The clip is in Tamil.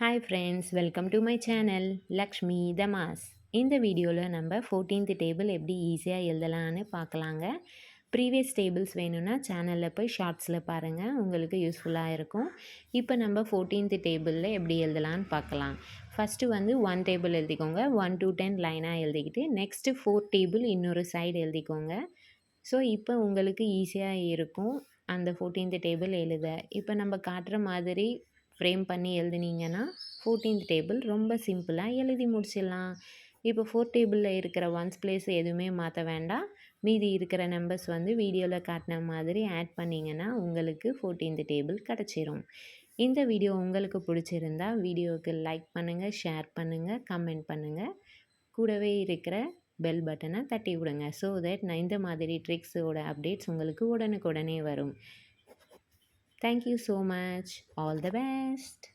Hi friends, welcome to my channel Lakshmi Thamas. இந்த வீடியோவில் நம்ம 14th டேபிள் எப்படி ஈஸியாக எழுதலான்னு பார்க்கலாங்க. ப்ரீவியஸ் டேபிள்ஸ் வேணும்னா சேனலில் போய் ஷார்ட்ஸில் பாருங்கள், உங்களுக்கு யூஸ்ஃபுல்லாக இருக்கும். இப்போ நம்ம 14th டேபிளில் எப்படி எழுதலான்னு பார்க்கலாம். ஃபஸ்ட்டு வந்து 1 டேபிள் எழுதிக்கோங்க. 1 to 10 லைனாக எழுதிக்கிட்டு நெக்ஸ்ட்டு 4 டேபிள் இன்னொரு சைடு எழுதிக்கோங்க. ஸோ இப்போ உங்களுக்கு ஈஸியாக இருக்கும் அந்த 14th டேபிள் எழுத. இப்போ நம்ம காட்டுற மாதிரி ஃப்ரேம் பண்ணி எழுதுனீங்கன்னா 14th டேபிள் ரொம்ப சிம்பிளாக எழுதி முடிச்சிடலாம். இப்போ 4 டேபிளில் இருக்கிற ஒன்ஸ் பிளேஸ் எதுவுமே மாற்ற வேண்டாம். மீதி இருக்கிற நம்பர்ஸ் வந்து வீடியோவில் காட்டின மாதிரி ஆட் பண்ணிங்கன்னா உங்களுக்கு 14th டேபிள் கிடச்சிரும். இந்த வீடியோ உங்களுக்கு பிடிச்சிருந்தா வீடியோவுக்கு லைக் பண்ணுங்கள், ஷேர் பண்ணுங்கள், கமெண்ட் பண்ணுங்கள். கூடவே இருக்கிற பெல் பட்டனை தட்டி விடுங்க. ஸோ தட் நான் இந்த மாதிரி ட்ரிக்ஸோட அப்டேட்ஸ் உங்களுக்கு உடனுக்குடனே வரும். Thank you so much. All the best.